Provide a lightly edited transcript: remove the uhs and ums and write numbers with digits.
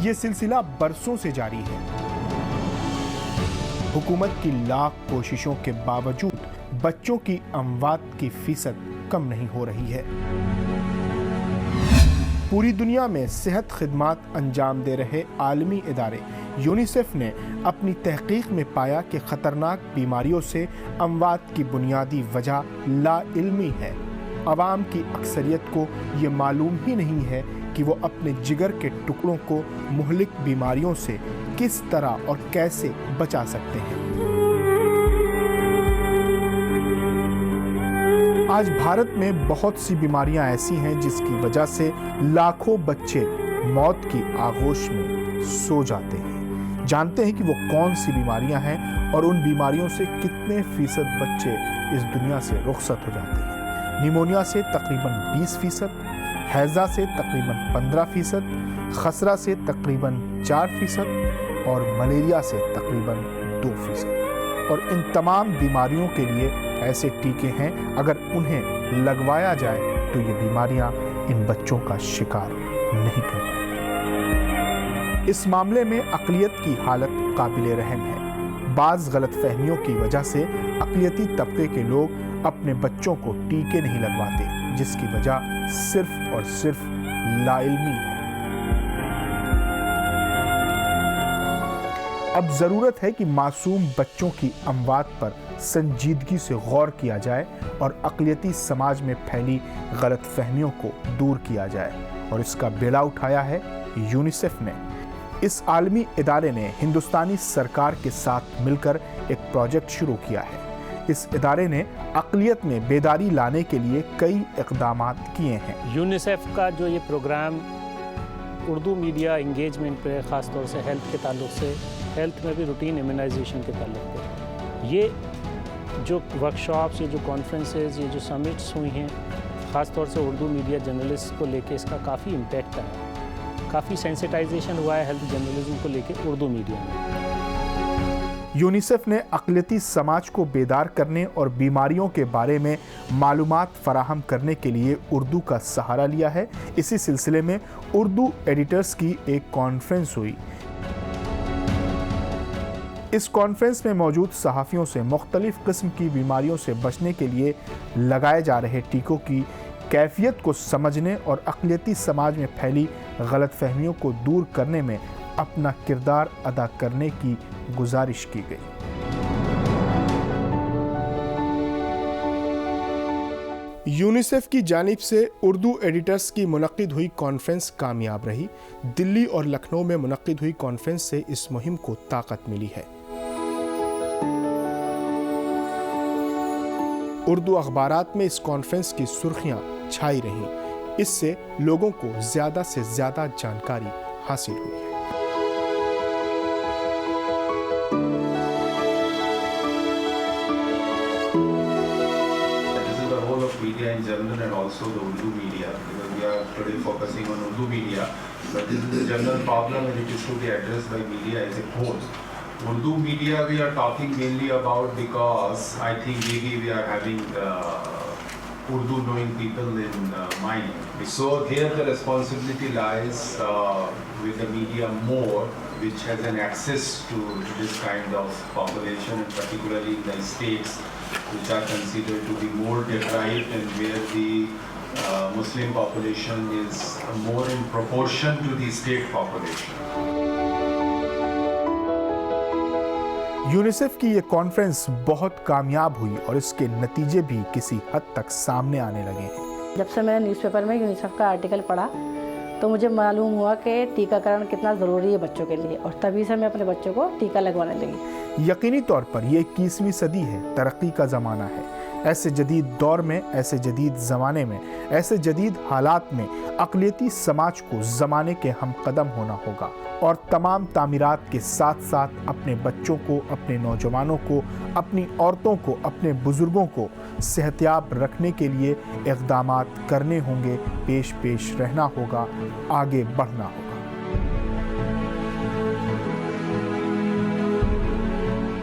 یہ سلسلہ برسوں سے جاری ہے۔ حکومت کی لاکھ کوششوں کے باوجود بچوں کی اموات کی فیصد کم نہیں ہو رہی ہے۔ پوری دنیا میں صحت خدمات انجام دے رہے عالمی ادارے یونیسیف نے اپنی تحقیق میں پایا کہ خطرناک بیماریوں سے اموات کی بنیادی وجہ لا علمی ہے۔ عوام کی اکثریت کو یہ معلوم ہی نہیں ہے کہ وہ اپنے جگر کے ٹکڑوں کو مہلک بیماریوں سے کس طرح اور کیسے بچا سکتے ہیں۔ آج بھارت میں بہت سی بیماریاں ایسی ہیں جس کی وجہ سے لاکھوں بچے موت کی آغوش میں سو جاتے ہیں۔ جانتے ہیں کہ وہ کون سی بیماریاں ہیں اور ان بیماریوں سے کتنے فیصد بچے اس دنیا سے رخصت ہو جاتے ہیں۔ نیمونیا سے تقریباً 20%، ہیضہ سے تقریباً 15%، خسرہ سے تقریباً 4% اور ملیریا سے تقریباً 2%۔ اور ان تمام بیماریوں کے لیے ایسے ٹیکے ہیں، اگر انہیں لگوایا جائے تو یہ بیماریاں ان بچوں کا شکار نہیں کرتی۔ اس معاملے میں اقلیت کی حالت قابل رحم ہے۔ بعض غلط فہمیوں کی وجہ سے اقلیتی طبقے کے لوگ اپنے بچوں کو ٹیکے نہیں لگواتے، جس کی وجہ صرف اور صرف لا علمی ہے۔ اب ضرورت ہے کہ معصوم بچوں کی اموات پر سنجیدگی سے غور کیا جائے اور اقلیتی سماج میں پھیلی غلط فہمیوں کو دور کیا جائے، اور اس کا بیڑا اٹھایا ہے یونیسیف نے۔ اس عالمی ادارے نے ہندوستانی سرکار کے ساتھ مل کر ایک پروجیکٹ شروع کیا ہے۔ اس ادارے نے اقلیت میں بیداری لانے کے لیے کئی اقدامات کیے ہیں۔ یونیسیف کا جو یہ پروگرام اردو میڈیا انگیجمنٹ پہ، خاص طور سے ہیلتھ کے تعلق سے، ہیلتھ میں بھی روٹین امیونائزیشن کے تعلق پہ، یہ جو ورکشاپس، یہ جو کانفرنسز، یہ جو سمٹس ہوئی ہیں، خاص طور سے اردو میڈیا جرنلسٹ کو لے کے اس کا کافی امپیکٹ ہے۔ کافی سینسٹائزیشن ہوا ہے ہیلتھ جرنلزم کو لے کے اردو میڈیا میں۔ یونیسیف نے اقلیتی سماج کو بیدار کرنے اور بیماریوں کے بارے میں معلومات فراہم کرنے کے لیے اردو کا سہارا لیا ہے۔ اسی سلسلے میں اردو ایڈیٹرز کی ایک کانفرنس ہوئی۔ اس کانفرنس میں موجود صحافیوں سے مختلف قسم کی بیماریوں سے بچنے کے لیے لگائے جا رہے ٹیکوں کی کیفیت کو سمجھنے اور اقلیتی سماج میں پھیلی غلط فہمیوں کو دور کرنے میں اپنا کردار ادا کرنے کی گزارش کی گئی۔ یونیسیف کی جانب سے اردو ایڈیٹرز کی منعقد ہوئی کانفرنس کامیاب رہی۔ دلی اور لکھنؤ میں منعقد ہوئی کانفرنس سے اس مہم کو طاقت ملی ہے۔ اردو اخبارات میں اس کانفرنس کی سرخیاں چھائی رہیں۔ اس سے لوگوں کو زیادہ سے زیادہ جانکاری حاصل ہوئی ہے۔ Media in general and also the Urdu media, because we are today focusing on Urdu media, but this is the general problem and it is to be addressed by media as a whole. Urdu media we are talking mainly about because I think maybe we are having Urdu knowing people in mind. So here the responsibility lies with the media more, which has an access to this kind of population, and particularly in the states which are considered to be more deprived and where the Muslim population is more in proportion to the state population. UNICEF کی یہ conference بہت کامیاب ہوئی اور اس کے نتیجے بھی کسی حد تک سامنے آنے لگے ہیں۔ جب سے میں نے نیوز پیپر میں یونیسیف کا آرٹیکل پڑھا تو مجھے معلوم ہوا کہ ٹیکہ کرن کتنا ضروری ہے بچوں کے لیے، اور تبھی سے میں اپنے بچوں کو ٹیکہ لگوانے لگی۔ یقینی طور پر یہ 21ویں صدی ہے، ترقی کا زمانہ ہے۔ ایسے جدید دور میں، ایسے جدید زمانے میں، ایسے جدید حالات میں اقلیتی سماج کو زمانے کے ہم قدم ہونا ہوگا اور تمام تعمیرات کے ساتھ ساتھ اپنے بچوں کو، اپنے نوجوانوں کو، اپنی عورتوں کو، اپنے بزرگوں کو صحتیاب رکھنے کے لیے اقدامات کرنے ہوں گے، پیش رہنا ہوگا، آگے بڑھنا ہوگا۔